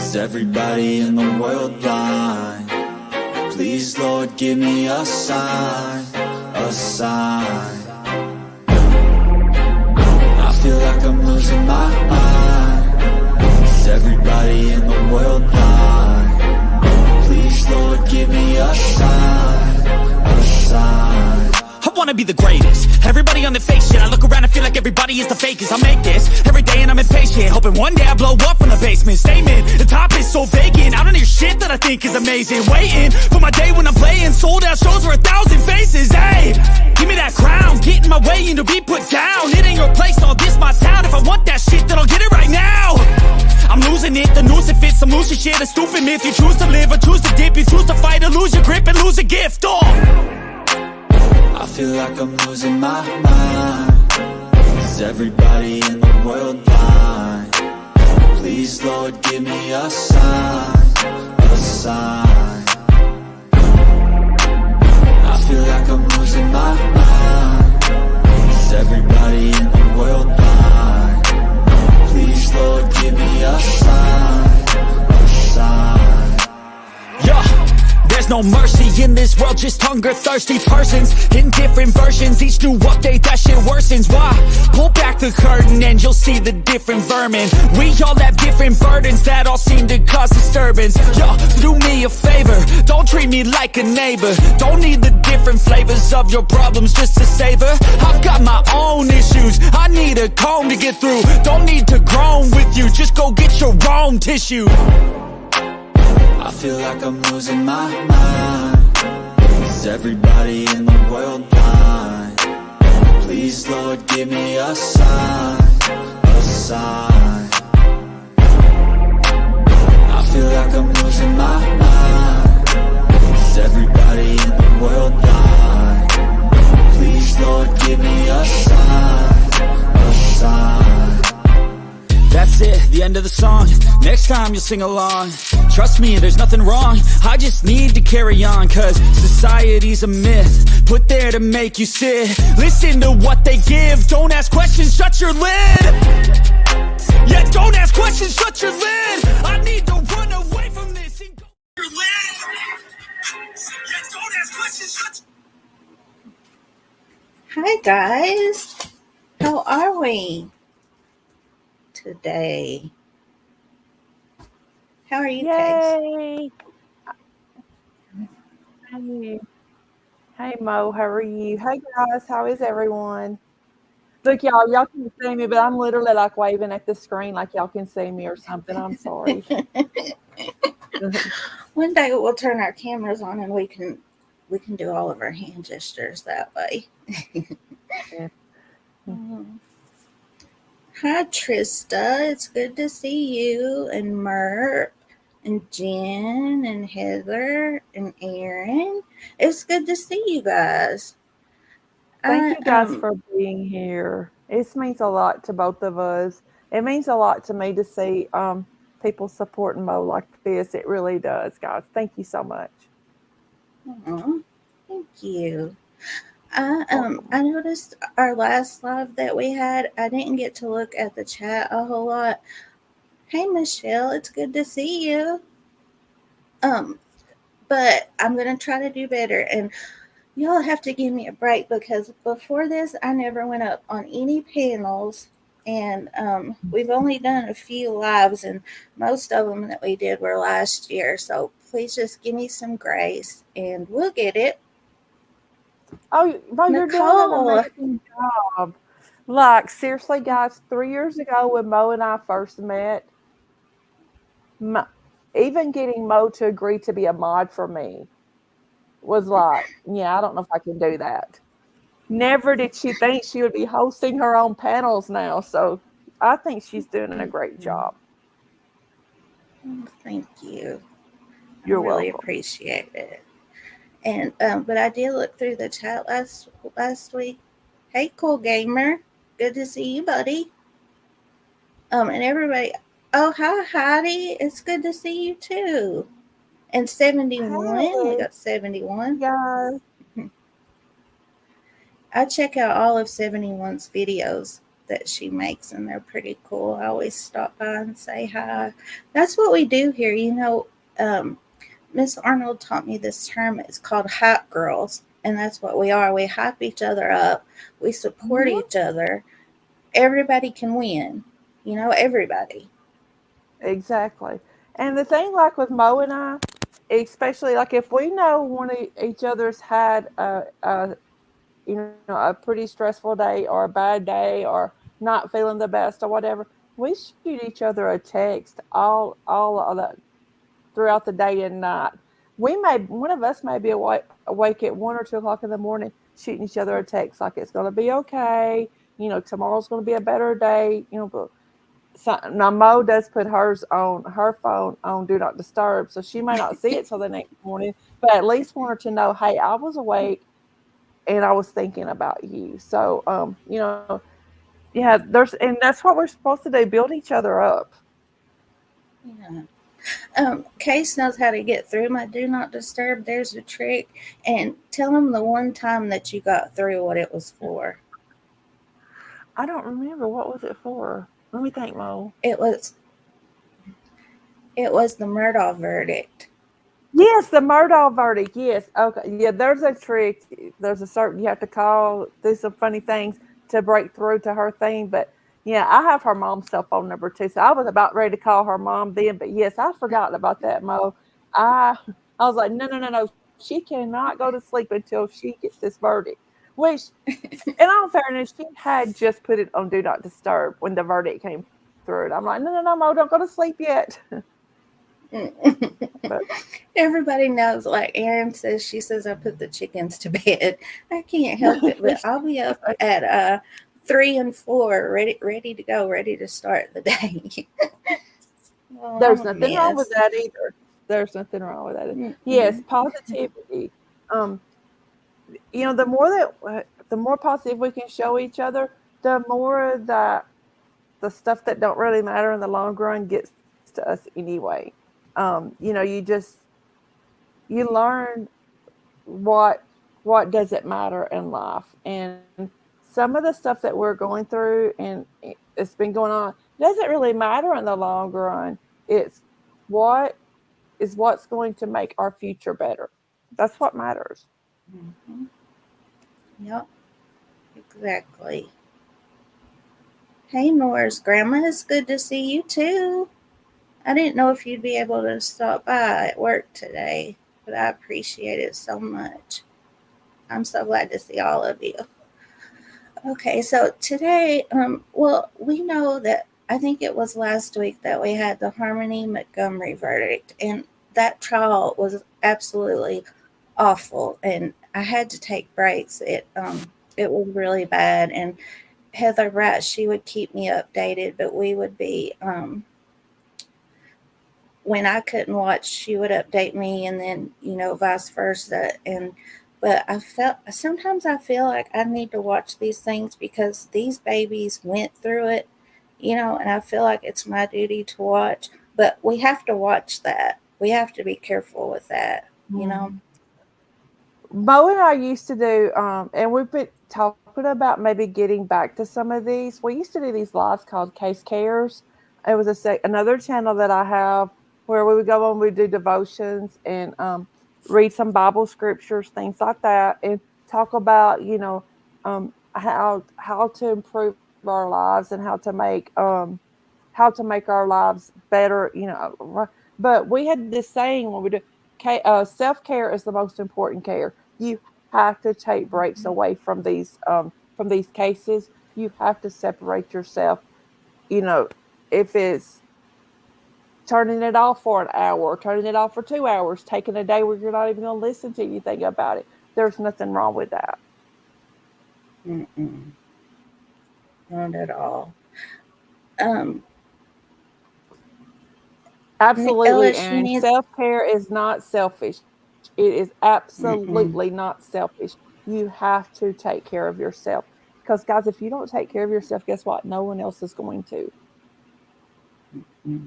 Is everybody in the world blind? Please, Lord, give me a sign, a sign. I feel like I'm losing my mind. Is everybody in the world blind? Please, Lord, give me a sign, a sign. I wanna be the greatest. Everybody on the fake shit. I look around and feel like everybody is the fakest. I make this every day and I'm impatient, hoping one day I blow up from the basement. Statement, the top is so vacant. I don't hear shit that I think is amazing. Waiting for my day when I'm playing sold out shows for 1,000 faces. Hey, give me that crown, get in my way and to be put down. It ain't your place, all this my town. If I want that shit, then I'll get it right now. I'm losing it, the noose it fits. I'm losing shit, a stupid myth. You choose to live or choose to dip. You choose to fight or lose your grip and lose a gift. I feel like I'm losing my mind. Is everybody in the world blind? Please, Lord, give me a sign, a sign. I feel like I'm losing my mind. Is everybody in the world blind? Please, Lord, give me a sign, a sign. Yeah. There's no mercy in this world, just hunger-thirsty persons in different versions. Each new update, that shit worsens. Why? Pull back the curtain and you'll see the different vermin. We all have different burdens that all seem to cause disturbance. Yo, do me a favor, don't treat me like a neighbor. Don't need the different flavors of your problems just to savor. I've got my own issues, I need a comb to get through. Don't need to groan with you, just go get your own tissue. I feel like I'm losing my mind. Is everybody in the world blind? Please, Lord, give me a sign, a sign. I feel like I'm losing my mind. Is everybody in the world blind? Please, Lord, give me a sign, a sign. That's it, the end of the song. Next time you'll sing along. Trust me, there's nothing wrong. I just need to carry on, cause society's a myth put there to make you sit. Listen to what they give. Don't ask questions, shut your lid. Yeah, don't ask questions, shut your lid. I need to run away from this and go your lid. Yeah, don't ask questions, shut your... Hi guys, how are we today? How are you guys? Yay! Hey. Hey Mo, how are you? Hey guys, how is everyone? Look, y'all can see me, but I'm literally like waving at the screen like y'all can see me or something. I'm sorry. One day we'll turn our cameras on and we can do all of our hand gestures that way. Yeah. Hi Trista, it's good to see you, and Merp and Jen and Heather and Aaron. It's good to see you guys. Thank you guys for being here. It means a lot to both of us. It means a lot to me to see people supporting Mo like this. It really does, guys. Thank you so much. Thank you. I noticed our last live that we had, I didn't get to look at the chat a whole lot. Hey Michelle, it's good to see you. But I'm gonna try to do better, and y'all have to give me a break because before this I never went up on any panels, and we've only done a few lives, and most of them that we did were last year. So please just give me some grace and we'll get it. Oh, Mo, you're doing an amazing job. Like, seriously, guys, 3 years ago when Mo and I first met, even getting Mo to agree to be a mod for me was like, yeah, I don't know if I can do that. Never did she think she would be hosting her own panels now. So I think she's doing a great job. Thank you. You're I really welcome. appreciate it. And but I did look through the chat last week. Hey, cool gamer, good to see you, buddy. And everybody. Oh, hi, Heidi. It's good to see you too. And 71. Hey. We got 71. Guys. I check out all of 71's videos. that she makes, and they're pretty cool. I always stop by and say hi. That's what we do here. Miss Arnold taught me this term. It's called hype girls, and that's what we are. We hype each other up. We support Mhm. each other. Everybody can win. Everybody. Exactly. And the thing, like with Mo and I, especially like if we know one of each other's had a pretty stressful day or a bad day or not feeling the best or whatever, we shoot each other a text all of that throughout the day and night. One of us may be awake at 1 or 2 o'clock in the morning, shooting each other a text like it's going to be okay. Tomorrow's going to be a better day. But now Mo does put hers on her phone on Do Not Disturb, so she may not see it till the next morning, but at least want her to know, hey, I was awake and I was thinking about you. So, yeah, and that's what we're supposed to do, build each other up. Yeah. Case knows how to get through my do not disturb. There's a trick. And tell them the one time that you got through what it was for. I don't remember what was it for. Let me think, Mo. It was the Murdaugh verdict. Yes, the Murdaugh verdict. Yes. Okay. Yeah, there's a trick. There's a certain you have to do some funny things to break through to her thing. But yeah, I have her mom's cell phone number too. So I was about ready to call her mom then. But yes, I forgot about that, Mo. I I was like, no, no, no, no. She cannot go to sleep until she gets this verdict. Which, in all fairness, she had just put it on Do Not Disturb when the verdict came through. And I'm like, no, no, no, Mo, don't go to sleep yet. But Everybody knows, like Erin says, she says I put the chickens to bed. I can't help it, but I'll be up at 3 and 4, ready to go, ready to start the day. Well, I'm there's a nothing wrong with mess. that either. There's nothing wrong with that. Yes, Mm-mm. positivity. Um, the more positive we can show each other, the more that the stuff that don't really matter in the long run gets to us anyway. You learn what doesn't matter in life, and some of the stuff that we're going through and it's been going on doesn't really matter in the long run. It's what's going to make our future better. That's what matters. Mhm. Yep, exactly. Hey, Nora's grandma, it's good to see you too. I didn't know if you'd be able to stop by at work today, but I appreciate it so much. I'm so glad to see all of you. Okay, so today, well, we know that I think it was last week that we had the Harmony Montgomery verdict, and that trial was absolutely awful, and I had to take breaks. It was really bad, and Heather Rat, she would keep me updated, but we would be when I couldn't watch, she would update me, and then vice versa. And but I feel like I need to watch these things because these babies went through it, and I feel like it's my duty to watch. But we have to watch that. We have to be careful with that, you know. Mm. Mo and I used to do, and we've been talking about maybe getting back to some of these. We used to do these lives called Case Cares. It was another channel that I have where we would go on, we do devotions and read some Bible scriptures, things like that, and talk about how to improve our lives and how to make our lives better. But we had this saying when we do self care is the most important care. You have to take breaks away from these cases. You have to separate yourself. You know, if it's turning it off for an hour, turning it off for 2 hours, taking a day where you're not even going to listen to anything about it. There's nothing wrong with that. Mm-mm, not at all. Um, Absolutely, Ellis, you Aaron. need. Self care is not selfish. It is absolutely Mm-mm, not selfish. You have to take care of yourself. Because, guys, if you don't take care of yourself, guess what? No one else is going to. mm.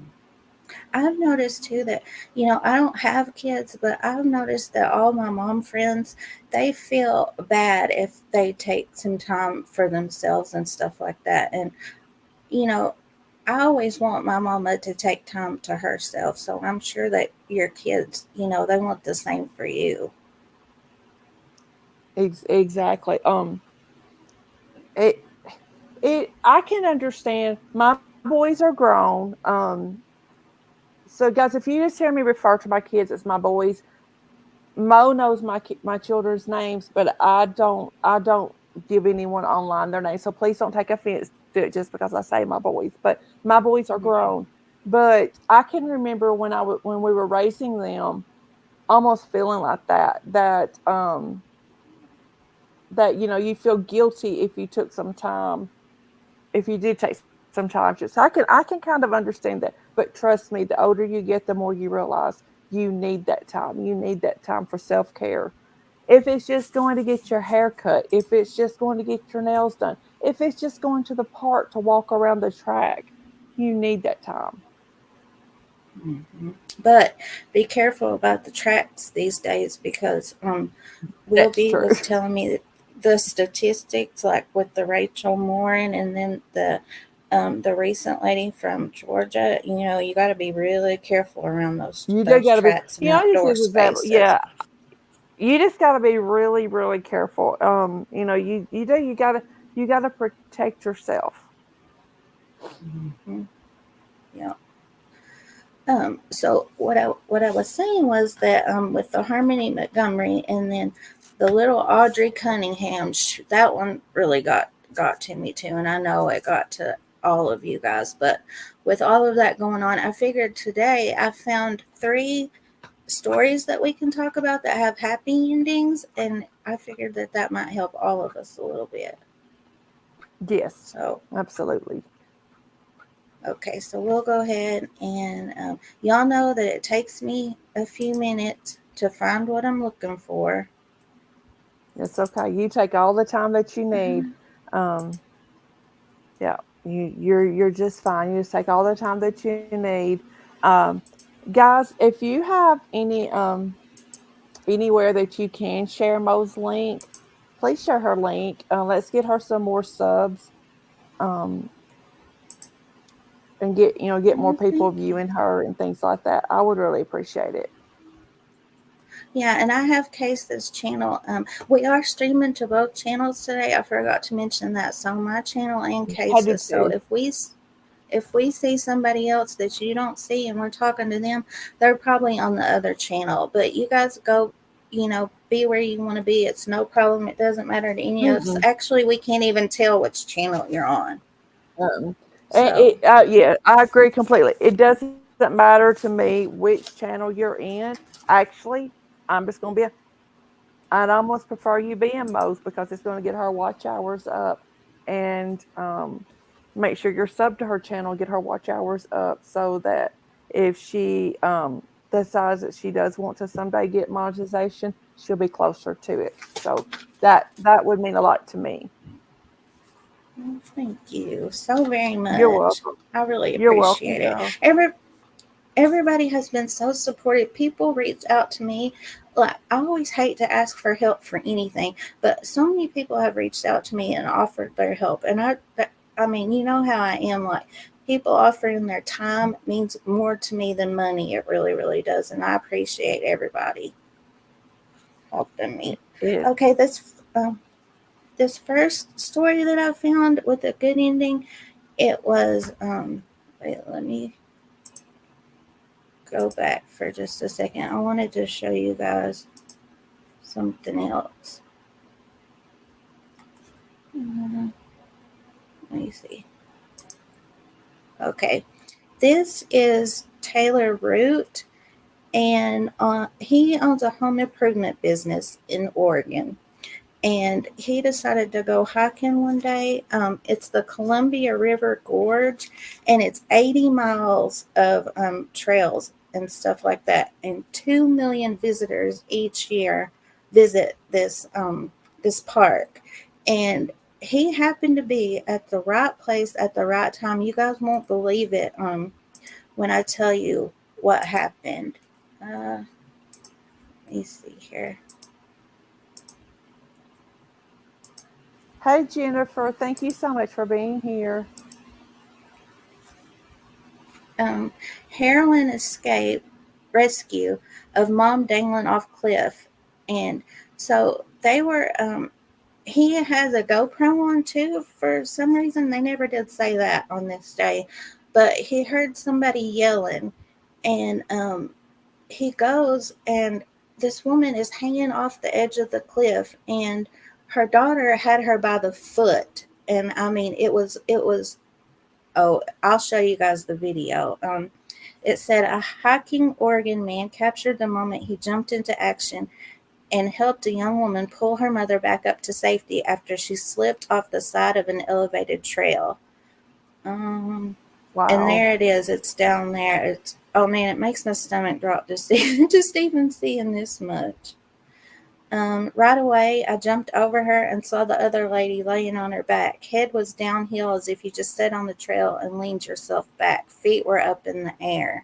I've noticed too that, I don't have kids, but I've noticed that all my mom friends, they feel bad if they take some time for themselves and stuff like that. And, you know, I always want my mama to take time to herself. So I'm sure that your kids, they want the same for you. Exactly. It I can understand. My boys are grown. So guys, if you just hear me refer to my kids as my boys, Mo knows my children's names, but I don't give anyone online their names. So please don't take offense to it just because I say my boys. But my boys are grown. But I can remember when we were raising them, almost feeling like that you feel guilty if you took some time, if you did take some time. Just I can kind of understand that. But trust me, the older you get, the more you realize you need that time. You need that time for self-care. If it's just going to get your hair cut, if it's just going to get your nails done, if it's just going to the park to walk around the track, you need that time. Mhm. But be careful about the tracks these days because Will That's B true. was telling me that the statistics, like with the Rachel Morin and then the recent lady from Georgia, you got to be really careful around those You do those got to be, tracks and I just outdoor use example. spaces. Yeah, you just got to be really, really careful. You gotta protect yourself. Hmm. Yeah. So what I was saying was that with the Harmony Montgomery and then the little Audrey Cunningham, that one really got to me too, and I know it got to all of you guys. But with all of that going on, I figured today I found three stories that we can talk about that have happy endings, and I figured that that might help all of us a little bit. Yes, So absolutely. okay, so we'll go ahead and y'all know that it takes me a few minutes to find what I'm looking for. It's okay. You take all the time that you need. Um, yeah, you're just fine. You just take all the time that you need. Um, guys, if you have anywhere that you can share Mo's link, please share her link. Let's get her some more subs. Um, and get more Oh, people thank you. viewing her and things like that. I would really appreciate it. Yeah, and I have Case's channel. We are streaming to both channels today. I forgot to mention that. So my channel and I do Case's. So too. if we see somebody else that you don't see and we're talking to them, they're probably on the other channel. But you guys go, be where you want to be. It's no problem. It doesn't matter to any of us. Mm-mm. Actually, we can't even tell which channel you're on. Um, So, yeah, I agree completely. It doesn't matter to me which channel you're in. Actually, I'm just going to be I'd almost prefer you being Mo's because it's going to get her watch hours up, and make sure you're sub to her channel, get her watch hours up, so that if she decides that she does want to someday get monetization, she'll be closer to it. So that would mean a lot to me. thank you so very You're much. welcome. I really You're welcome, appreciate it. girl. Everybody has been so supportive. People reach out to me. Like, I always hate to ask for help for anything, but so many people have reached out to me and offered their help. And I mean, you know how I am. Like, people offering their time means more to me than money. It really, really does. And I appreciate everybody helping me. It, Okay, this first story that I found with a good ending, it was wait, let me go back for just a second. I wanted to show you guys something else. Let me see. Okay, this is Taylor Root, and he owns a home improvement business in Oregon. And he decided to go hiking one day. It's the Columbia River Gorge, and it's 80 miles of trails and stuff like that. And 2 million visitors each year visit this park. And he happened to be at the right place at the right time. You guys won't believe it. when I tell you what happened. Let me see here. Hey, Jennifer, thank you so much for being here. Heroin rescue of mom dangling off cliff. And so they were, he has a GoPro on too. For some reason, they never did say that on this day, but he heard somebody yelling, and he goes, and this woman is hanging off the edge of the cliff, and her daughter had her by the foot. And I mean, it was, oh, I'll show you guys the video. It said a hiking Oregon man captured the moment he jumped into action and helped a young woman pull her mother back up to safety after she slipped off the side of an elevated trail. Wow. And there it is. It's down there. It's, oh man, it makes my stomach drop just even seeing this much. Right away, I jumped over her and saw the other lady laying on her back. Head was downhill as if you just sat on the trail and leaned yourself back. Feet were up in the air.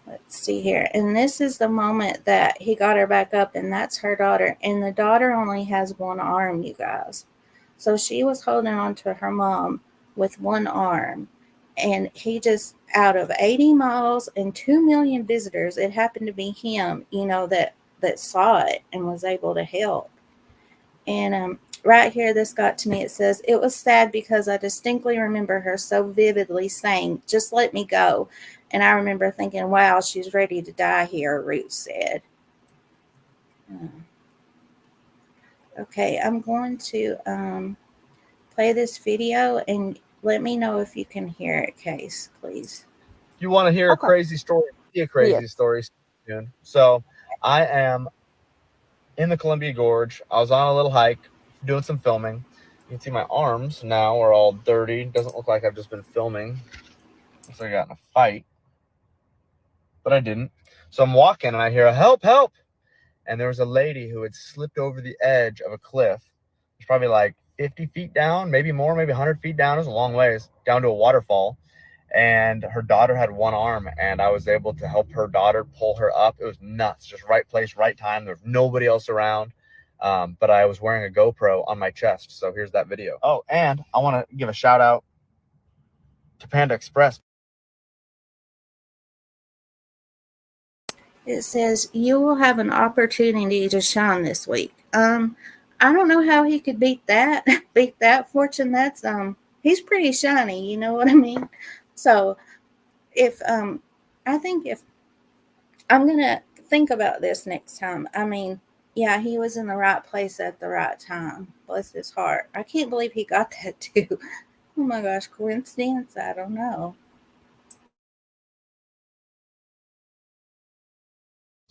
Let's see here. And this is the moment that he got her back up, and that's her daughter. And the daughter only has one arm, you guys. So she was holding on to her mom with one arm. And he just, out of 80 miles and 2 million visitors, it happened to be him, that saw it and was able to help. And right here, this got to me. It says, it was sad because I distinctly remember her so vividly saying, just let me go. And I remember thinking, wow, she's ready to die here, Ruth said. Okay, I'm going to play this video, and let me know if you can hear it, Case, please. You want to hear a crazy story? A crazy story. So I am in the Columbia Gorge. I was on a little hike doing some filming. You can see my arms now are all dirty. Doesn't look like I've just been filming. Looks like I got in a fight, but I didn't. So I'm walking and I hear a help, help. And there was a lady who had slipped over the edge of a cliff. It's probably like 50 feet down, maybe more, maybe 100 feet down. It was a long ways down to a waterfall. And her daughter had one arm, and I was able to help her daughter pull her up. It was nuts. Just right place, right time. There was nobody else around. But I was wearing a GoPro on my chest. So here's that video. Oh, and I want to give a shout out to Panda Express. It says, you will have an opportunity to shine this week. I don't know how he could beat that fortune. That's, he's pretty shiny, you know what I mean? So if, I think if I'm going to think about this next time, I mean, yeah, he was in the right place at the right time. Bless his heart. I can't believe he got that too. Oh my gosh, coincidence? I don't know.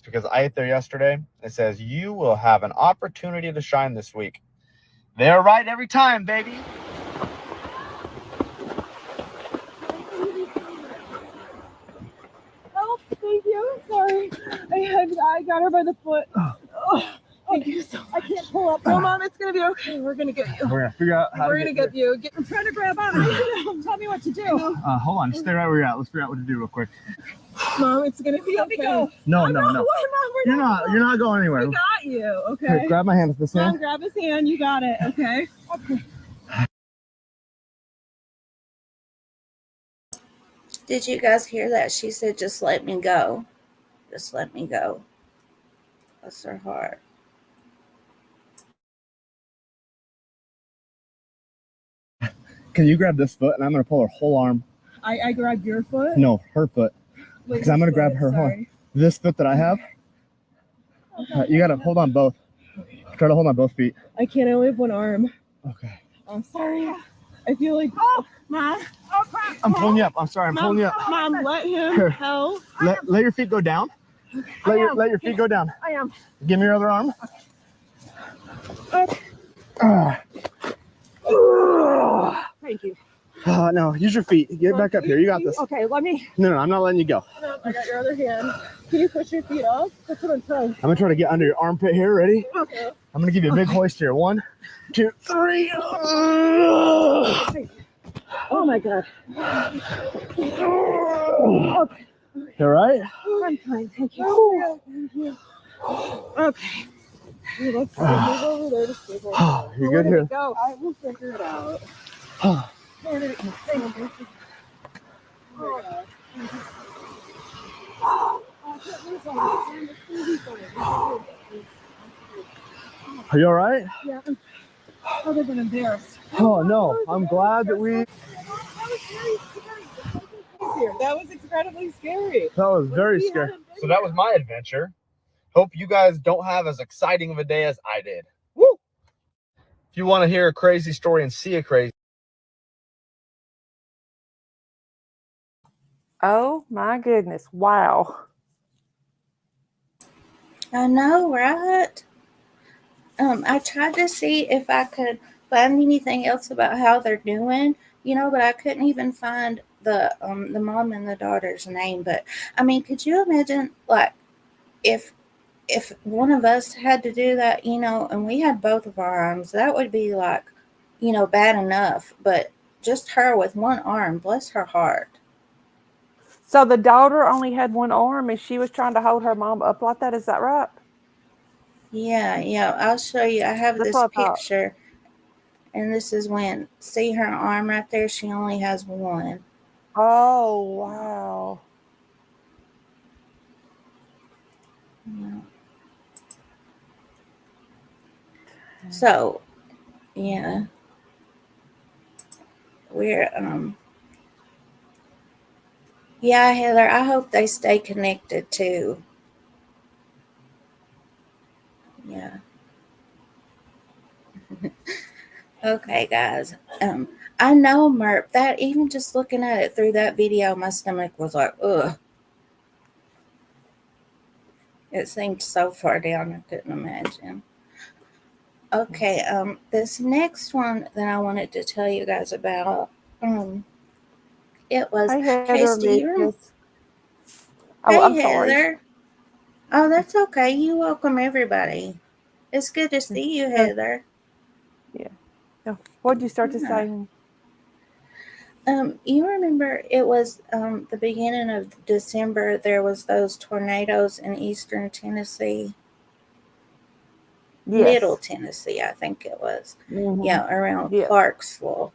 Because I ate there yesterday. It says, you will have an opportunity to shine this week. They're right every time, baby. Oh, thank you. Sorry. I got her by the foot. Oh, thank you so much. I can't pull up. No, Mom, it's going to be okay. We're going to get you. We're going to figure out how We're going to get you. I'm trying to grab on. Tell me what to do. hold on. Stay right where you're at. Let's figure out what to do real quick. Mom, it's going to be okay. No. Mom, You're not going anywhere. We got you. Okay. Here, grab my hand with this hand. Mom, grab his hand. You got it. Okay. Okay. Did you guys hear that? She said, just let me go. Just let me go. Bless her heart. Can you grab this foot, and I'm going to pull her whole arm. I grabbed your foot? No, her foot. Because I'm going to grab her horn. This foot that I have, you got to hold on both. Try to hold on both feet. I can't. I only have one arm. Okay. I'm sorry. I feel like... Oh, Mom. Oh, crap. I'm pulling you up. I'm sorry. I'm pulling you up. Mom, let him Here. help. Let your feet go down. Let your feet go down. I am. Give me your other arm. Okay. Thank you. No, use your feet. Get back up here. You got this. Okay, let me. No, I'm not letting you go. No, I got your other hand. Can you push your feet off? That's what I'm trying. I'm going to try to get under your armpit here. Ready? Okay. I'm going to give you a big hoist here. 1, 2, 3. Oh my God. Okay. You all right? I'm fine, thank you. Thank you. Okay. Let's move over there to Staples. You good here? Go. I will figure it out. Where did it go? Thank you. Oh, God. Are you all right? Yeah, I'm other than embarrassed. Oh no, I'm glad that we. That was incredibly scary. That was very scary. So that was my adventure. Hope you guys don't have as exciting of a day as I did. Woo! If you want to hear a crazy story and see a crazy. Oh my goodness. Wow. I know, right? I tried to see if I could find anything else about how they're doing, but I couldn't even find the mom and the daughter's name. But I mean, could you imagine, like, if one of us had to do that, and we had both of our arms, that would be like, bad enough. But just her with one arm, bless her heart. So the daughter only had one arm and she was trying to hold her mom up like that. Is that right? Yeah, I'll show you. I have That's this what I thought. picture, and this is when, see her arm right there? She only has one. Oh, wow. Yeah. So, yeah, we're yeah, Heather, I hope they stay connected too. Yeah. Okay, guys. I know, Merp, that even just looking at it through that video, my stomach was like, ugh. It seemed so far down, I couldn't imagine. Okay, this next one that I wanted to tell you guys about, it was, Hey, Heather, Casey, Alexis. Oh, hey, I'm sorry. Heather. Oh, that's okay. You welcome everybody. It's good to see you, Heather. Yeah. What did you start to say? You remember it was the beginning of December. There was those tornadoes in eastern Tennessee, Middle Yes. Tennessee, I think it was. Mm-hmm. Yeah, around Yeah. Clarksville.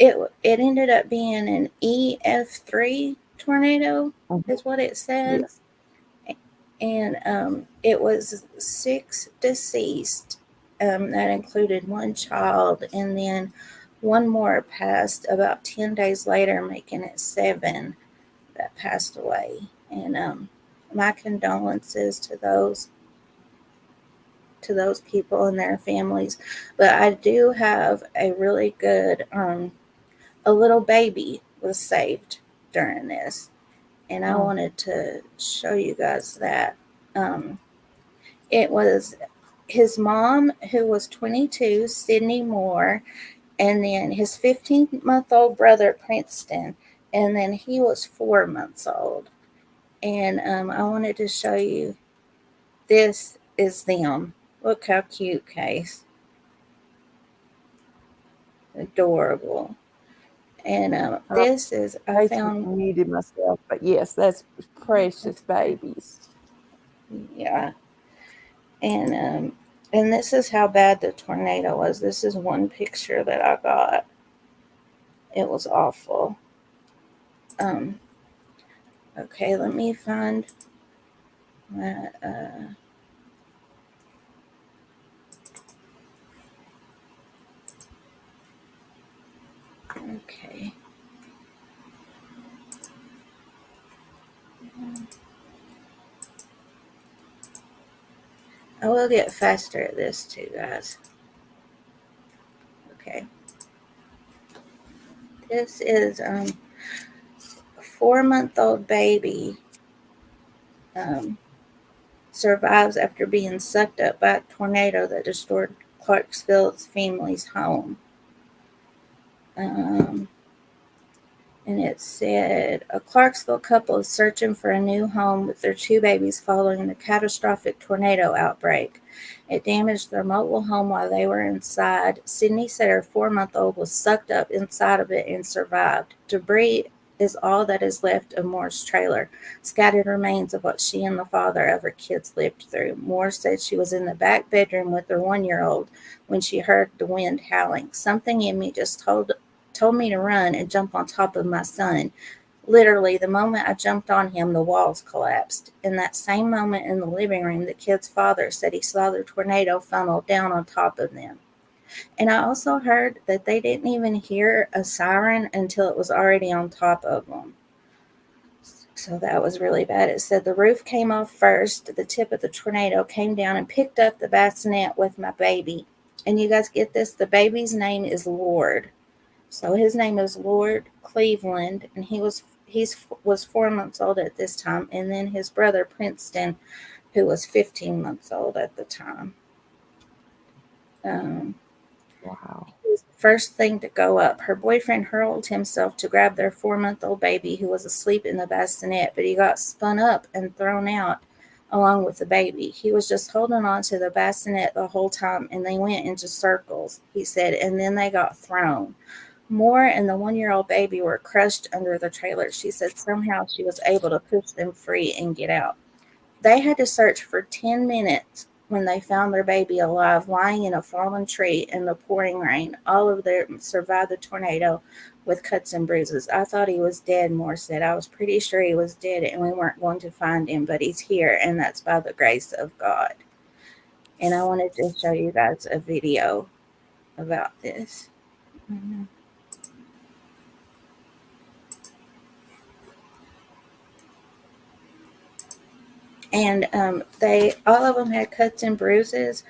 It ended up being an EF3 tornado, is what it said. Yes. And it was 6 deceased. That included one child, and then one more passed about 10 days later, making it 7 that passed away. And my condolences to those people and their families. But I do have a really good a little baby was saved during this, and I wanted to show you guys that. It was his mom, who was 22, Sydney Moore, and then his 15-month-old brother, Princeton, and then he was 4 months old. And I wanted to show you, this is them. Look how cute, Case. Adorable. And this is, I found, muted myself, but yes, that's precious babies. yeah. And this is how bad the tornado was. This is one picture that I got. It was awful. Okay, let me find my, okay. I will get faster at this too, guys. Okay. This is a 4-month-old baby survives after being sucked up by a tornado that destroyed Clarksville's family's home. And it said, a Clarksville couple is searching for a new home with their 2 babies following a catastrophic tornado outbreak. It damaged their mobile home while they were inside. Sydney said her 4-month-old was sucked up inside of it and survived. Debris is all that is left of Moore's trailer, scattered remains of what she and the father of her kids lived through. Moore said she was in the back bedroom with her 1-year-old when she heard the wind howling. Something in me just told me to run and jump on top of my son. Literally, the moment I jumped on him, the walls collapsed. In that same moment in the living room, the kid's father said he saw the tornado funnel down on top of them. And I also heard that they didn't even hear a siren until it was already on top of them. So that was really bad. It said the roof came off first. The tip of the tornado came down and picked up the bassinet with my baby. And you guys get this? The baby's name is Lord. So his name is Lord Cleveland, and he was 4 months old at this time, and then his brother Princeton, who was 15 months old at the time. Wow. He was the first thing to go up. Her boyfriend hurled himself to grab their 4-month-old baby, who was asleep in the bassinet, but he got spun up and thrown out along with the baby. He was just holding on to the bassinet the whole time, and they went into circles, he said, and then they got thrown. Moore and the 1-year-old baby were crushed under the trailer. She said somehow she was able to push them free and get out. They had to search for 10 minutes when they found their baby alive, lying in a fallen tree in the pouring rain. All of them survived the tornado with cuts and bruises. I thought he was dead, Moore said. I was pretty sure he was dead and we weren't going to find him, but he's here, and that's by the grace of God. And I wanted to show you guys a video about this. Mm-hmm. And all of them had cuts and bruises,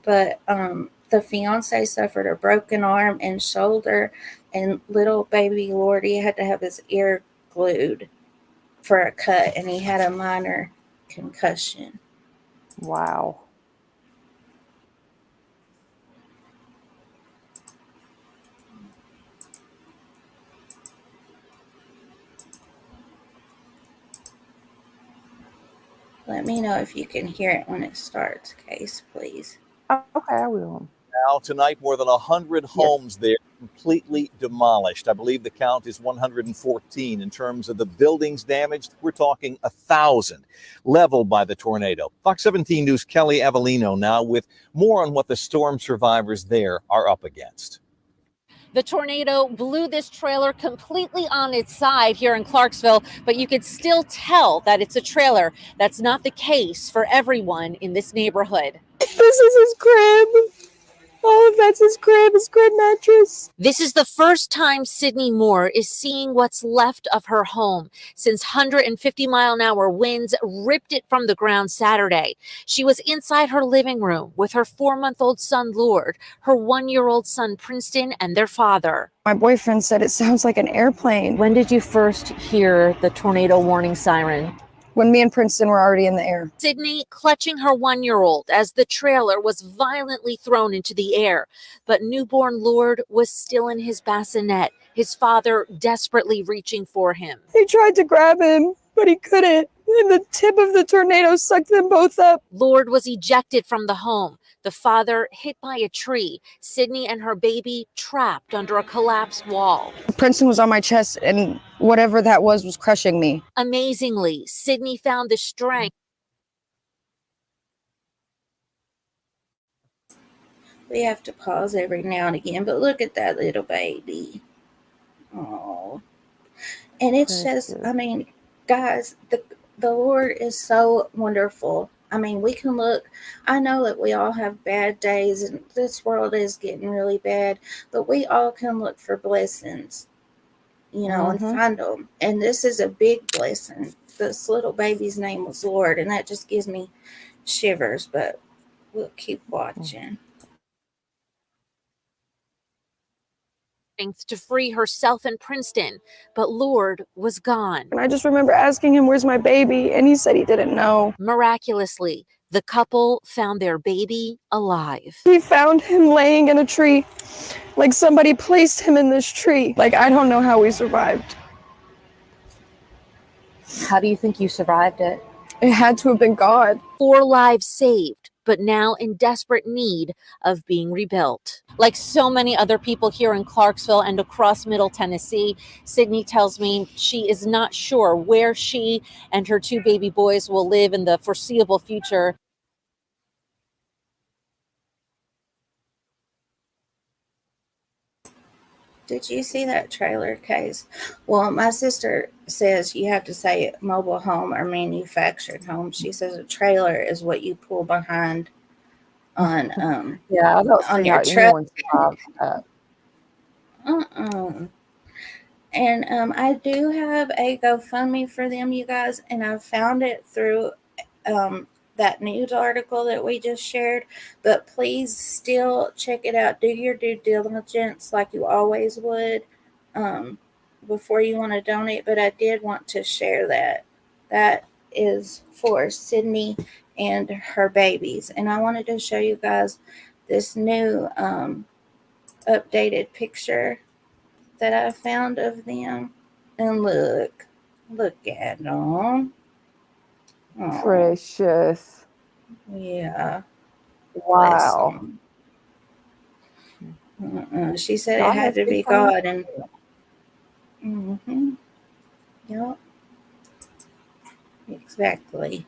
but the fiance suffered a broken arm and shoulder, and little baby Lordy had to have his ear glued for a cut, and he had a minor concussion. Wow. Let me know if you can hear it when it starts, Case, please. Okay, I will. Now, tonight, more than 100 homes there completely demolished. I believe the count is 114 in terms of the buildings damaged. We're talking 1,000 leveled by the tornado. Fox 17 News' Kelly Avellino now with more on what the storm survivors there are up against. The tornado blew this trailer completely on its side here in Clarksville, but you could still tell that it's a trailer. That's not the case for everyone in this neighborhood. This is his crib. All of that's his crib mattress. This is the first time Sydney Moore is seeing what's left of her home since 150-mile-an-hour winds ripped it from the ground Saturday. She was inside her living room with her 4-month-old son, Lord, her 1-year-old son, Princeton, and their father. My boyfriend said it sounds like an airplane. When did you first hear the tornado warning siren? When me and Princeton were already in the air. Sydney clutching her 1-year-old as the trailer was violently thrown into the air. But newborn Lord was still in his bassinet, his father desperately reaching for him. He tried to grab him, but he couldn't. And the tip of the tornado sucked them both up. Lord was ejected from the home. The father hit by a tree. Sydney and her baby trapped under a collapsed wall. Princeton was on my chest, and whatever that was crushing me. Amazingly, Sydney found the strength. We have to pause every now and again, but look at that little baby. Oh. And it's just, I mean, guys, the Lord is so wonderful. I mean, we can look, I know that we all have bad days and this world is getting really bad, but we all can look for blessings, you know, and find them. And this is a big blessing. This little baby's name was Lord, and that just gives me shivers, but we'll keep watching. To free herself and Princeton, but Lord was gone. And I just remember asking him, where's my baby? And he said he didn't know. Miraculously, the couple found their baby alive. He found him laying in a tree, like somebody placed him in this tree. Like, I don't know how we survived. How do you think you survived it? It had to have been God. 4 lives saved, but now in desperate need of being rebuilt. Like so many other people here in Clarksville and across Middle Tennessee, Sydney tells me she is not sure where she and her 2 baby boys will live in the foreseeable future. Did you see that trailer case? Well, my sister says you have to say mobile home or manufactured home. She says a trailer is what you pull behind on Yeah, I don't on see your how truck. anyone survives that. And I do have a GoFundMe for them, you guys, and I found it through that news article that we just shared. But please still check it out. Do your due diligence like you always would before you want to donate. But I did want to share that. That is for Sydney and her babies. And I wanted to show you guys this new updated picture that I found of them. And look at them. Aw, Precious. yeah. Bless Wow. them. She said it God had has to good be plans. God. And yep, exactly.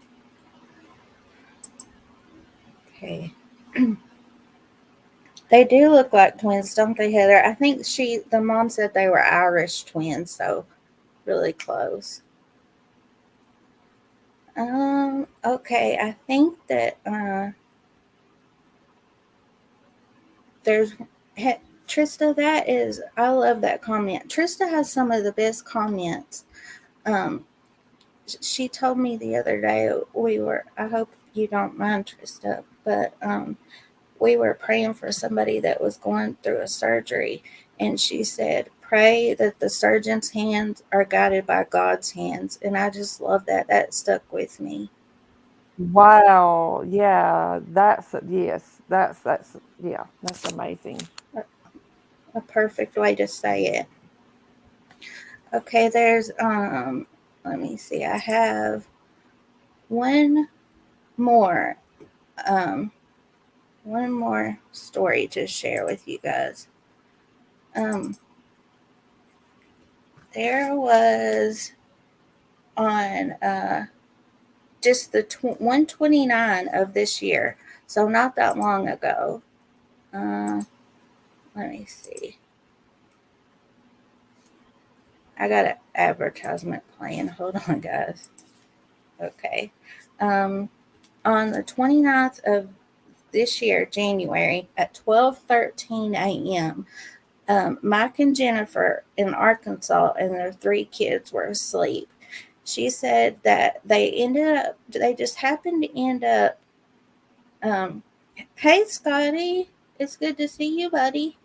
Okay. They do look like twins, don't they, Heather? I think the mom said they were Irish twins, so really close. Okay, I think that there's Trista, I love that comment. Trista has some of the best comments. She told me the other day I hope you don't mind, Trista, but we were praying for somebody that was going through a surgery, and she said, pray that the surgeon's hands are guided by God's hands. And I just love that. That stuck with me. Wow. Yeah. That's amazing. A perfect way to say it. Okay, there's let me see. I have one more story to share with you guys. There was on just the 129 of this year, so not that long ago. Let me see. I got an advertisement playing. Hold on, guys. Okay. On the 29th of this year, January, at 12:13 a.m., Mike and Jennifer in Arkansas and their 3 kids were asleep. She said that they just happened to end up, hey, Scotty, it's good to see you, buddy.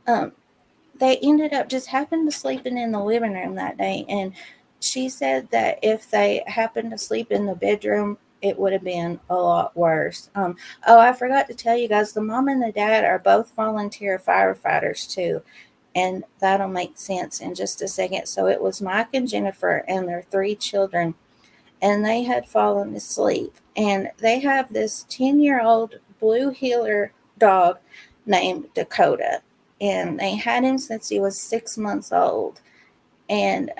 They ended up just happened to sleeping in the living room that day. And she said that if they happened to sleep in the bedroom, it would have been a lot worse. I forgot to tell you guys, the mom and the dad are both volunteer firefighters too. And that'll make sense in just a second. So it was Mike and Jennifer and their 3 children, and they had fallen asleep. And they have this 10-year-old blue heeler dog named Dakota. And they had him since he was 6 months old. And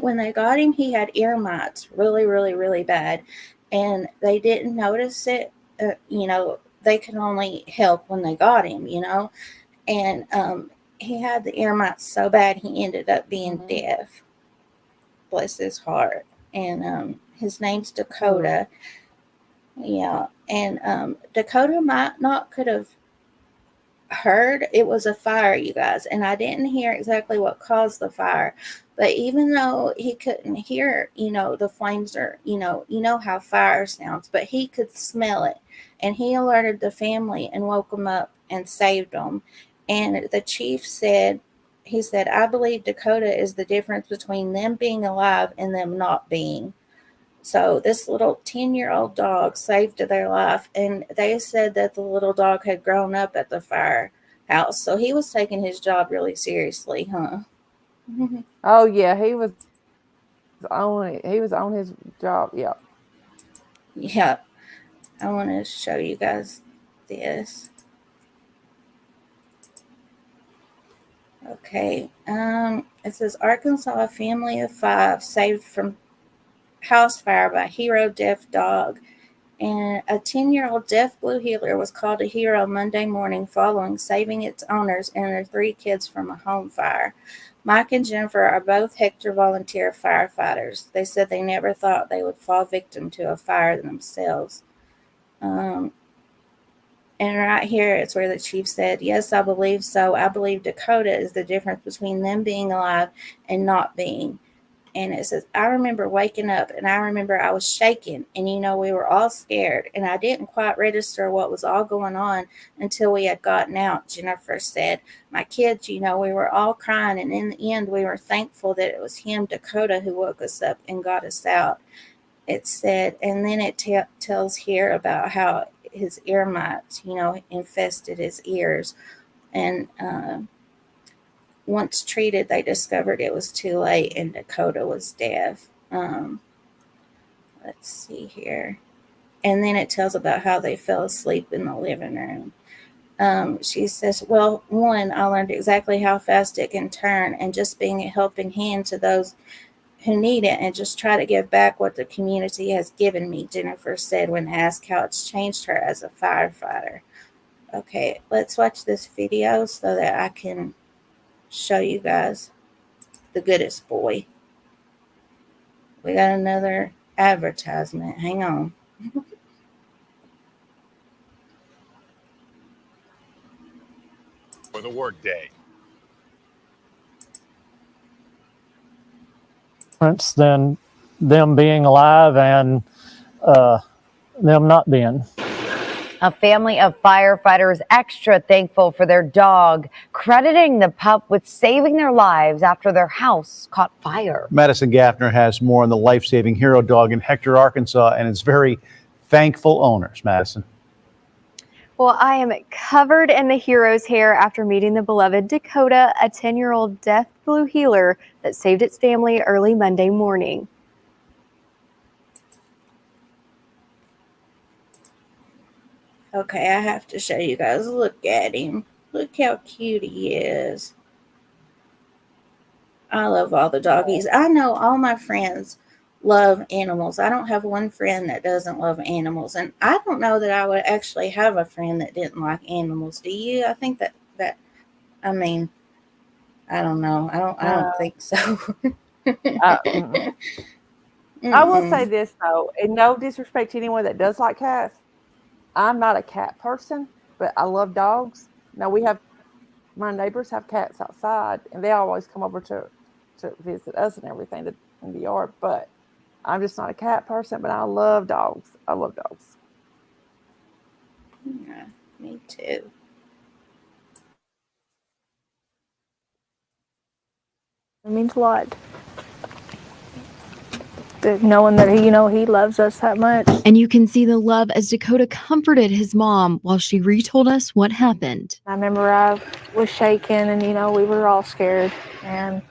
when they got him, he had ear mites, really, really, really bad. And they didn't notice it. They could only help when they got him, And he had the ear mites so bad he ended up being deaf. Bless his heart. And his name's Dakota. Yeah. And Dakota could have heard it was a fire, you guys, and I didn't hear exactly what caused the fire. But even though he couldn't hear, the flames are, how fire sounds, but he could smell it, and he alerted the family and woke them up and saved them. And the chief said, I believe Dakota is the difference between them being alive and them not being. So this little 10-year-old dog saved their life, and they said that the little dog had grown up at the firehouse, so he was taking his job really seriously, huh? Oh yeah, he was on his job. Yeah. Yeah. I want to show you guys this. Okay. It says Arkansas family of 5 saved from house fire by hero deaf dog. And a 10-year-old deaf blue heeler was called a hero Monday morning following saving its owners and their 3 kids from a home fire. Mike and Jennifer are both Hector volunteer firefighters. They said they never thought they would fall victim to a fire themselves. And right here, it's where the chief said, yes, I believe so. I believe Dakota is the difference between them being alive and not being. And it says, I remember waking up and I remember I was shaking and, we were all scared and I didn't quite register what was all going on until we had gotten out, Jennifer said. My kids, we were all crying and in the end, we were thankful that it was him, Dakota, who woke us up and got us out. It said, and then it tells here about how his ear mites, infested his ears. And once treated, they discovered it was too late and Dakota was deaf. Let's see here. And then it tells about how they fell asleep in the living room. She says, well, one, I learned exactly how fast it can turn and just being a helping hand to those who need it and just try to give back what the community has given me, Jennifer said when asked how it's changed her as a firefighter. Okay, let's watch this video so that I can show you guys the goodest boy. We got another advertisement. Hang on. For the workday. Than them being alive and them not being. A family of firefighters extra thankful for their dog, crediting the pup with saving their lives after their house caught fire. Madison Gaffner has more on the life-saving hero dog in Hector, Arkansas, and its very thankful owners. Madison. Well, I am covered in the hero's hair after meeting the beloved Dakota, a 10-year-old deaf blue heeler that saved its family early Monday morning. Okay, I have to show you guys. Look at him. Look how cute he is. I love all the doggies. I know all my friends love animals. I don't have one friend that doesn't love animals. And I don't know that I would actually have a friend that didn't like animals. Do you? I think that I mean, I don't know. I don't think so. I will say this though, and no disrespect to anyone that does like cats. I'm not a cat person, but I love dogs. Now my neighbors have cats outside, and they always come over to visit us and everything in the yard. But I'm just not a cat person, but I love dogs. I love dogs. Yeah, me too. It means a lot. Knowing that he loves us that much. And you can see the love as Dakota comforted his mom while she retold us what happened. I remember I was shaking and, we were all scared. And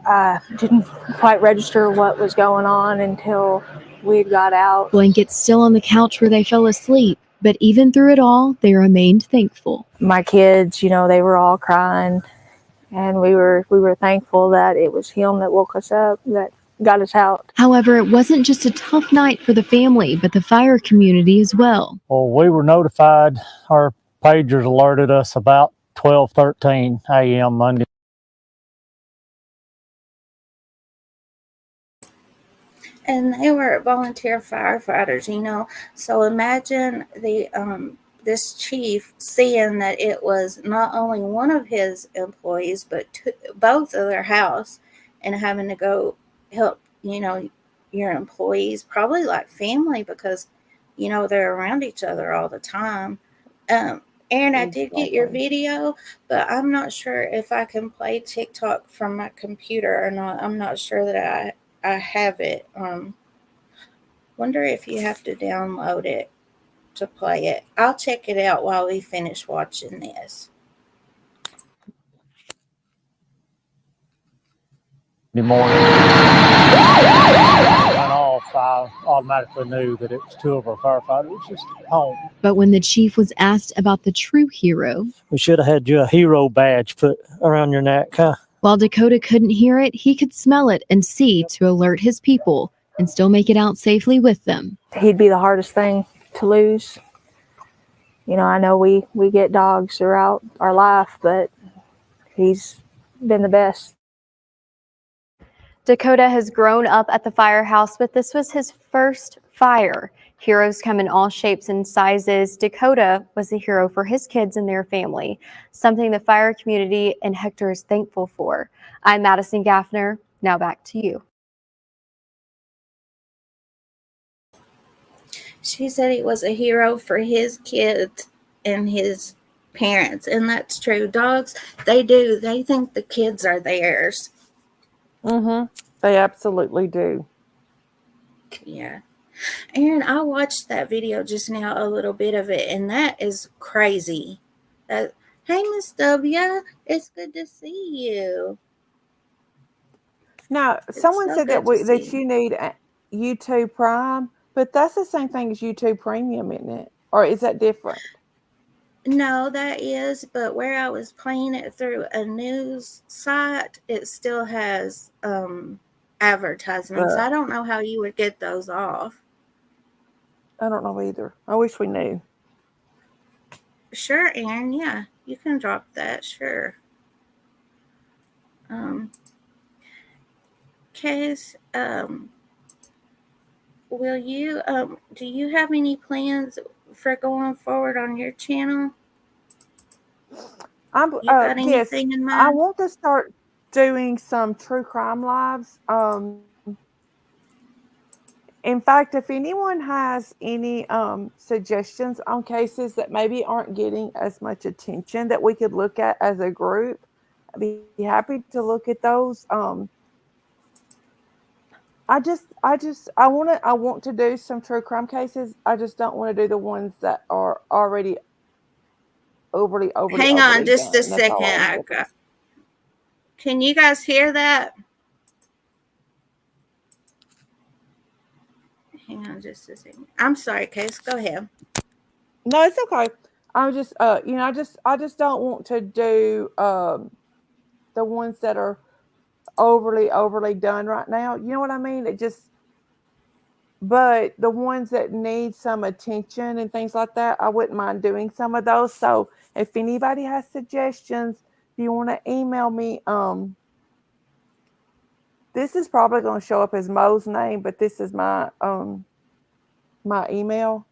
I didn't quite register what was going on until we got out. Blankets still on the couch where they fell asleep. But even through it all, they remained thankful. My kids, they were all crying. And we were thankful that it was him that woke us up, that got us out. However, it wasn't just a tough night for the family, but the fire community as well. Well, we were notified, our pagers alerted us about 12:13 a.m. Monday. And they were volunteer firefighters, So imagine this chief seeing that it was not only one of his employees, but both of their house, and having to go help, your employees, probably like family, because, they're around each other all the time. Aaron, I did get your video, but I'm not sure if I can play TikTok from my computer or not. I'm not sure that I have it. Wonder if you have to download it to play it. I'll check it out while we finish watching this. morning. Went off, I automatically knew that it was two of our firefighters just home. But when the chief was asked about the true hero, We should have had you a hero badge put around your neck, huh? while Dakota couldn't hear it, he could smell it and see to alert his people and still make it out safely with them. He'd be the hardest thing to lose. You know, I know we get dogs throughout our life, but he's been the best. Dakota has grown up at the firehouse, but this was his first fire. Heroes come in all shapes and sizes. Dakota was a hero for his kids and their family, something the fire community and Hector is thankful for. I'm Madison Gaffner. Now back to you. She said he was a hero for his kids and his parents, and that's true. Dogs, they think the kids are theirs. They absolutely do. Yeah. Aaron, I watched that video just now, a little bit of it, and that is crazy. Hey, Miss W, it's good to see you. Now, someone said that you need YouTube Prime, but that's the same thing as YouTube Premium, isn't it? Or is that different? No, that is, but where I was playing it through a news site, it still has advertisements. I don't know how you would get those off. I don't know either. I wish we knew. Sure, Aaron, yeah, you can drop that, sure. Case, will you, do you have any plans for going forward on your channel? You got anything in mind? I want to start doing some true crime lives. In fact, if anyone has any suggestions on cases that maybe aren't getting as much attention that we could look at as a group, I'd be happy to look at those. I want to do some true crime cases. I just don't want to do the ones that are already overly Hang on just done. a second. Can you guys hear that? Hang on just a second. I'm sorry, Case. Go ahead. No, it's okay. I'm just I just don't want to do the ones that are overly done right now. You know what I mean? But the ones that need some attention and things like that, I wouldn't mind doing some of those. So if anybody has suggestions, if you want to email me, this is probably going to show up as Mo's name, but this is my my email.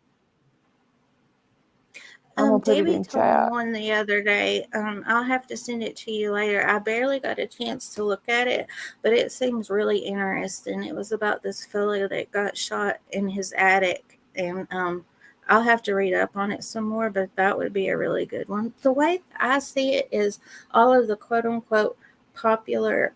Debbie told me one the other day. I'll have to send it to you later. I barely got a chance to look at it, but it seems really interesting. It was about this fellow that got shot in his attic, and I'll have to read up on it some more, but that would be a really good one. The way I see it is all of the quote-unquote popular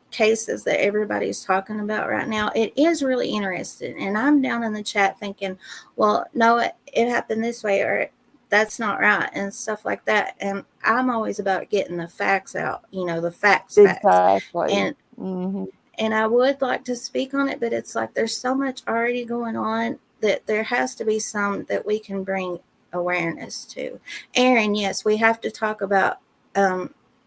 cases that everybody's talking about right now, it is really interesting. And I'm down in the chat thinking, well, no, it happened this way, or that's not right, and stuff like that. And I'm always about getting the facts out, the facts. Exactly. And I would like to speak on it, but it's like there's so much already going on that there has to be some that we can bring awareness to. Aaron, yes, we have to talk about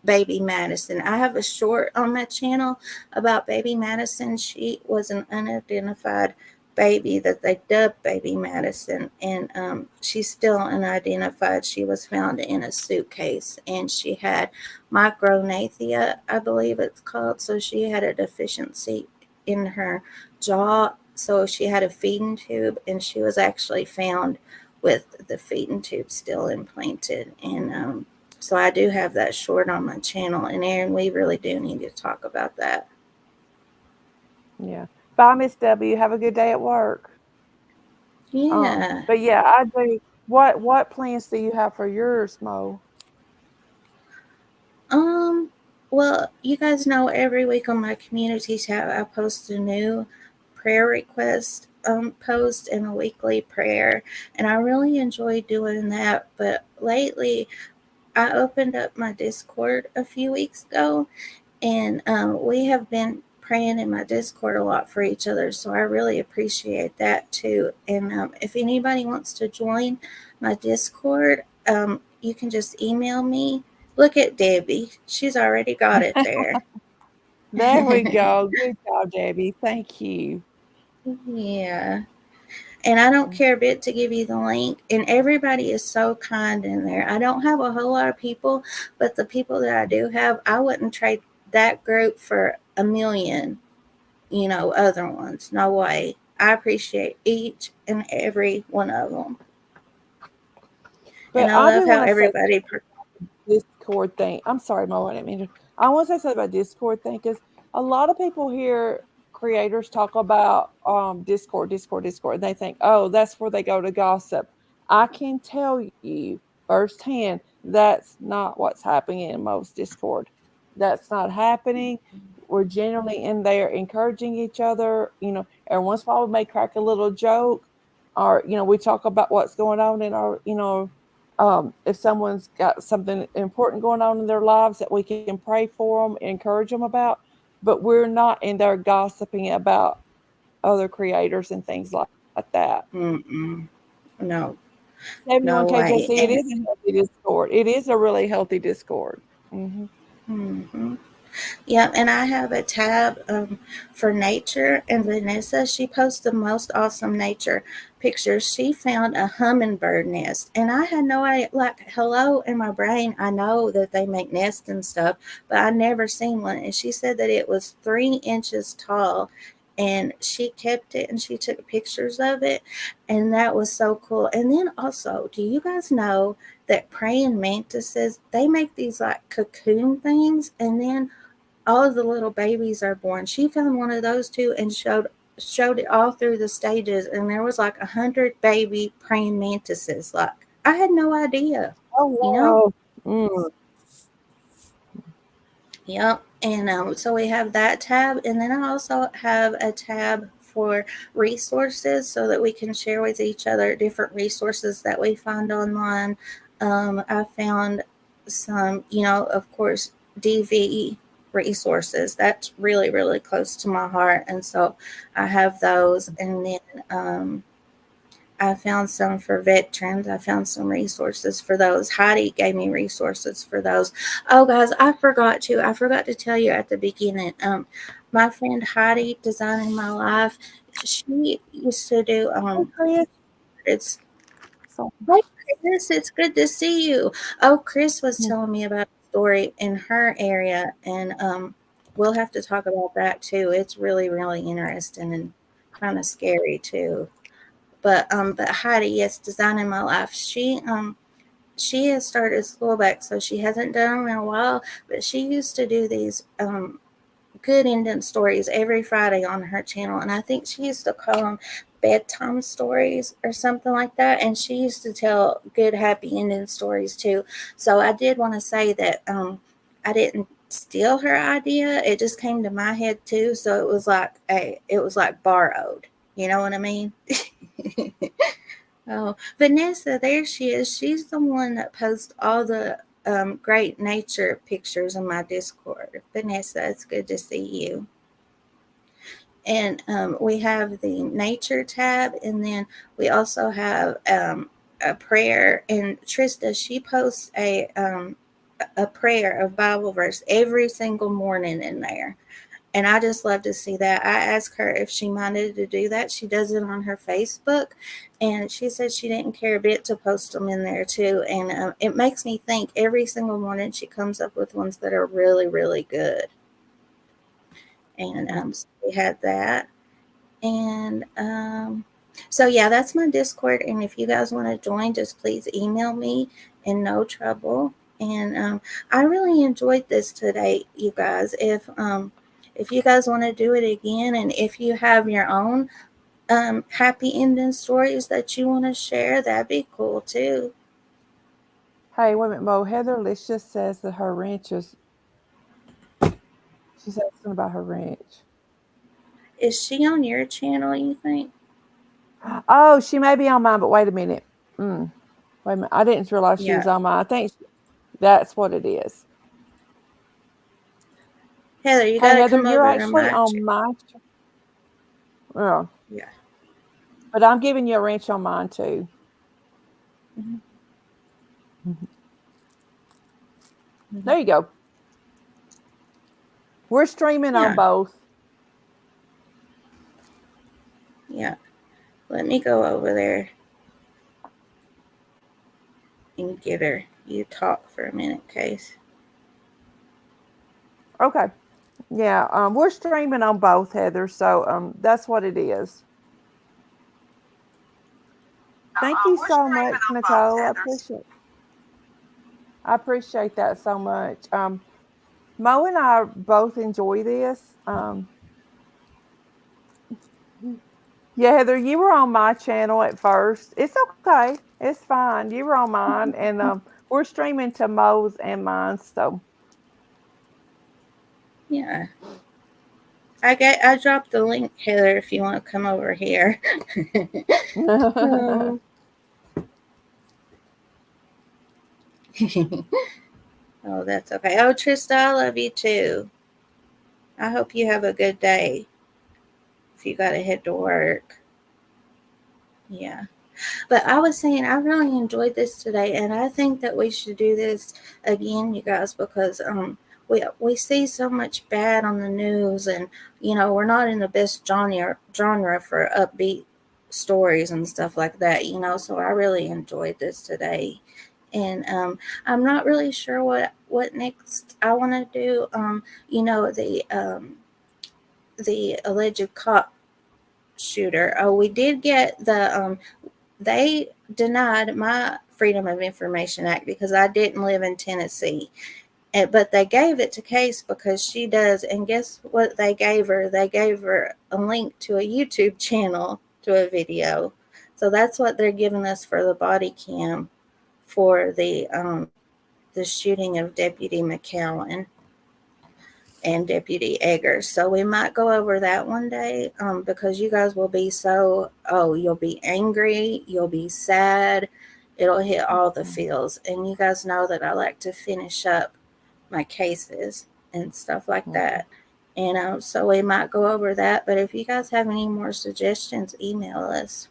Baby Madison. I have a short on my channel about Baby Madison. She was an unidentified baby that they dubbed Baby Madison, and she's still unidentified. She was found in a suitcase, and she had micronathia, I believe it's called. So she had a deficiency in her jaw, so she had a feeding tube, and she was actually found with the feeding tube still implanted. And so I do have that short on my channel. And Aaron, we really do need to talk about that. Yeah. Bye, Miss W. Have a good day at work. Yeah. But yeah, I do. What plans do you have for yours, Mo? Well, you guys know every week on my community tab, I post a new prayer request post and a weekly prayer. And I really enjoy doing that. But lately, I opened up my Discord a few weeks ago, And we have been praying in my Discord a lot for each other, so I really appreciate that too. And if anybody wants to join my Discord, you can just email me. Look at Debbie, she's already got it there. There we go. Good job, Debbie. Thank you. Yeah. And I don't care a bit to give you the link. And everybody is so kind in there. I don't have a whole lot of people, but the people that I do have, I wouldn't trade that group for a million, other ones. No way. I appreciate each and every one of them. But And I I love do how want to say everybody. Discord thing. I'm sorry, Mo, I didn't mean to. I want to say something about Discord thing because a lot of people hear creators talk about Discord, and they think, oh, that's where they go to gossip. I can tell you firsthand that's not what's happening in most Discord. That's not happening. We're generally in there encouraging each other. Every once in a while we may crack a little joke, or we talk about what's going on in our if someone's got something important going on in their lives that we can pray for them, encourage them about, but we're not in there gossiping about other creators and things like that. Mm-mm. No, 71 no way. KJC, it is a healthy Discord. It is a really healthy Discord. Mm-hmm. Yeah, and I have a tab for nature, and Vanessa, she posts the most awesome nature pictures. She found a hummingbird nest, and I had no idea. Like, hello, in my brain, I know that they make nests and stuff, but I never seen one. And she said that it was 3 inches tall, and she kept it and she took pictures of it, and that was so cool. And then also, do you guys know that praying mantises, they make these like cocoon things, and then all of the little babies are born. She found one of those too and showed it all through the stages, and there was like 100 baby praying mantises. Like, I had no idea. Oh wow. Yep. And so we have that tab, and then I also have a tab for resources so that we can share with each other different resources that we find online. I found some, of course, DV resources. That's really, really close to my heart, and so I have those. And then I found some for veterans. I found some resources for those. Heidi gave me resources for those. Oh, guys, I forgot to tell you at the beginning. My friend Heidi, Designing My Life, she used to do it's. Hey, Chris, it's good to see you. Oh, Chris was telling me about a story in her area, and we'll have to talk about that too. It's really, really interesting and kind of scary too. But Heidi, yes, Designing My Life. She has started school back, so she hasn't done them in a while. But she used to do these good ending stories every Friday on her channel, and I think she used to call them bedtime stories or something like that. And she used to tell good happy ending stories too. So I did want to say that I didn't steal her idea. It just came to my head too. So it was like borrowed. You know what I mean? Oh, Vanessa, there she is. She's the one that posts all the great nature pictures in my Discord. Vanessa, it's good to see you. And we have the nature tab, and then we also have a prayer. And Trista, she posts a prayer of Bible verse every single morning in there. And I just love to see that. I asked her if she minded to do that. She does it on her Facebook, and she said she didn't care a bit to post them in there too. And it makes me think every single morning she comes up with ones that are really, really good. And so we had that. And so, yeah, that's my Discord. And if you guys want to join, just please email me, and no trouble. And I really enjoyed this today, you guys. If you guys want to do it again, and if you have your own happy ending stories that you want to share, that'd be cool too. Hey, wait a minute, Mo. Heather Alicia says that her ranch is. She's asking about her ranch. Is she on your channel, you think? Oh, she may be on mine, but wait a minute. Wait a minute. I didn't realize she was on mine. I think that's what it is. Heather, you Hey, got to Heather, come you're over to actually my on my. Oh, yeah. but I'm giving you a wrench on mine too. Mhm. There you go. We're streaming on Yeah. both. Yeah. Let me go over there and get her. You talk for a minute, Case. Okay. Yeah, we're streaming on both, Heather. So that's what it is. Thank you so much, Nicole. I appreciate that so much. Mo and I both enjoy this. Yeah, Heather, you were on my channel at first. It's okay. It's fine. You were on mine, and we're streaming to Mo's and mine. So Yeah. I dropped the link, Heather, if you want to come over here. Oh. Oh, that's okay. Oh, Trista, I love you too. I hope you have a good day. If you got to head to work. Yeah. But I was saying I really enjoyed this today, and I think that we should do this again, you guys, because we see so much bad on the news, and we're not in the best genre for upbeat stories and stuff like that. So I really enjoyed this today, and I'm not really sure what next I want to do. The alleged cop shooter. Oh, we did get the they denied my Freedom of Information Act because I didn't live in Tennessee. But they gave it to Case because she does. And guess what they gave her? They gave her a link to a YouTube channel to a video. So that's what they're giving us for the body cam for the shooting of Deputy McCowan and Deputy Eggers. So we might go over that one day because you guys will be you'll be angry, you'll be sad, it'll hit all the feels. And you guys know that I like to finish up my cases and stuff like that. And so we might go over that. But if you guys have any more suggestions, email us.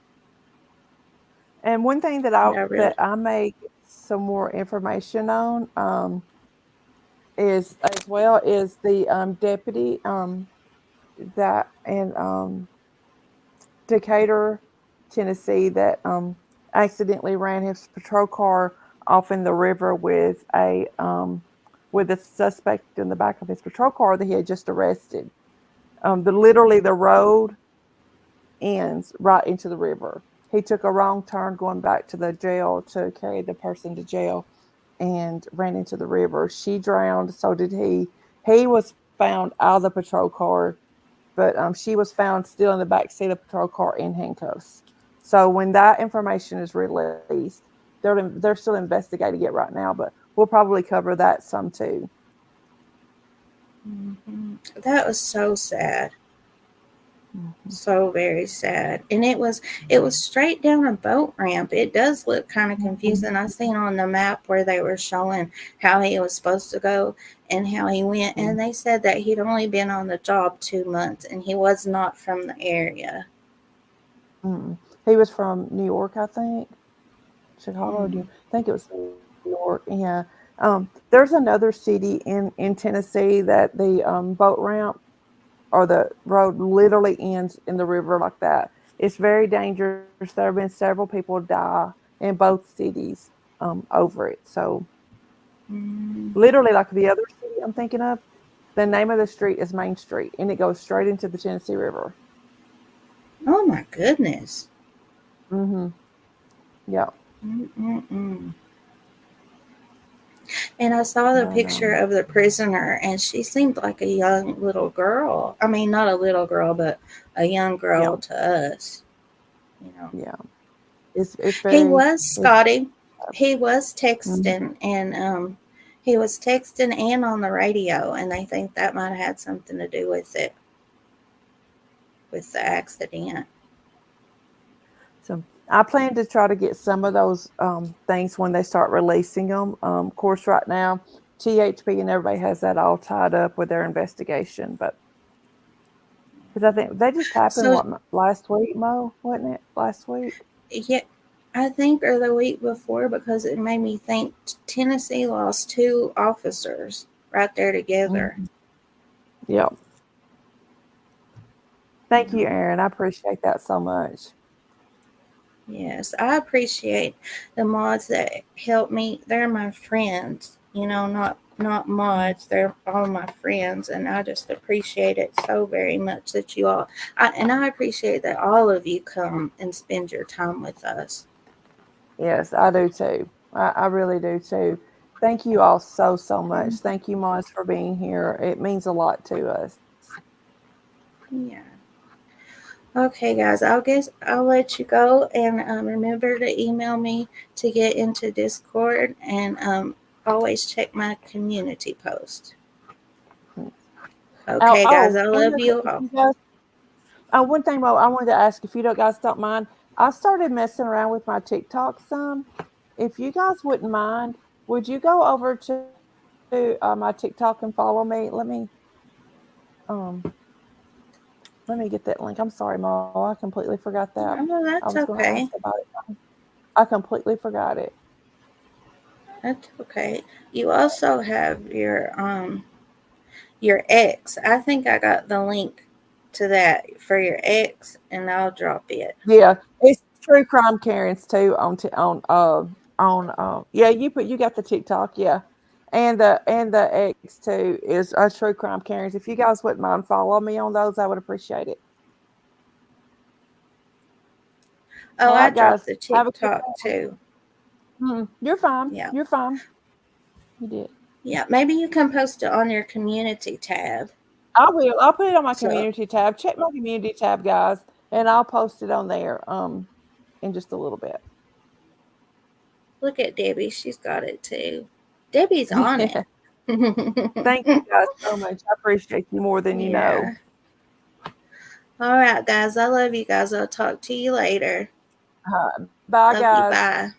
and one thing that I may get some more information on is the deputy that in Decatur, Tennessee, that accidentally ran his patrol car off in the river with a suspect in the back of his patrol car that he had just arrested. Literally the road ends right into the river. He took a wrong turn going back to the jail to carry the person to jail and ran into the river. She drowned, so did he. He was found out of the patrol car, but she was found still in the back seat of the patrol car in handcuffs. So when that information is released, they're still investigating it right now, but we'll probably cover that some too. Mm-hmm. That was so sad. So very sad. And it was straight down a boat ramp. It does look kind of confusing. I seen on the map where they were showing how he was supposed to go and how he went, and they said that he'd only been on the job 2 months and he was not from the area. He was from New York, I think. Chicago, I think it was New York. Yeah. There's another city in Tennessee that the boat ramp or the road literally ends in the river like that. It's very dangerous. There have been several people die in both cities over it. So literally, like the other city I'm thinking of, the name of the street is Main Street, and it goes straight into the Tennessee River. Oh my goodness. Yeah. And I saw the picture of the prisoner, and she seemed like a young little girl. I mean, not a little girl, but a young girl to us. Yeah. It's very. He was Scotty. He was texting, and he was texting and on the radio, and I think that might have had something to do with it, with the accident. So I plan to try to get some of those things when they start releasing them. Of course, right now THP and everybody has that all tied up with their investigation. But because I think they just happened last week, Mo, wasn't it? Last week? Yeah, I think, or the week before, because it made me think Tennessee lost 2 officers right there together. Yep. Thank you, Aaron. I appreciate that so much. Yes, I appreciate the mods that help me. They're my friends, not mods. They're all my friends, and I just appreciate it so very much that you all. I appreciate that all of you come and spend your time with us. Yes, I do too. I really do too. Thank you all so much. Thank you, mods, for being here. It means a lot to us. Yeah. Okay, guys, I'll let you go, and remember to email me to get into Discord, and always check my community post. Okay, guys, I love you all. One thing I wanted to ask, if you guys don't mind, I started messing around with my TikTok some. If you guys wouldn't mind, would you go over to my TikTok and follow me? Let me get that link. I'm sorry, Mo. I completely forgot that. Oh, that's I was going to okay. ask about it. I completely forgot it. That's okay. You also have your X. I think I got the link to that for your X, and I'll drop it. Yeah, it's TrueCrimeKarens too on yeah, you got the TikTok, yeah. And the X too is TrueCrimeKarens. If you guys wouldn't mind follow me on those, I would appreciate it. Oh, All I right, guys. dropped the Have a good TikTok day. too. You're fine. Yeah. You're fine. You did. Yeah, maybe you can post it on your community tab. I will. I'll put it on my So- community tab. Check my community tab, guys, and I'll post it on there in just a little bit. Look at Debbie. She's got it too. Debbie's on it. Thank you guys so much. I appreciate you more than you know. All right, guys. I love you guys. I'll talk to you later. Bye, Love guys. you. Bye.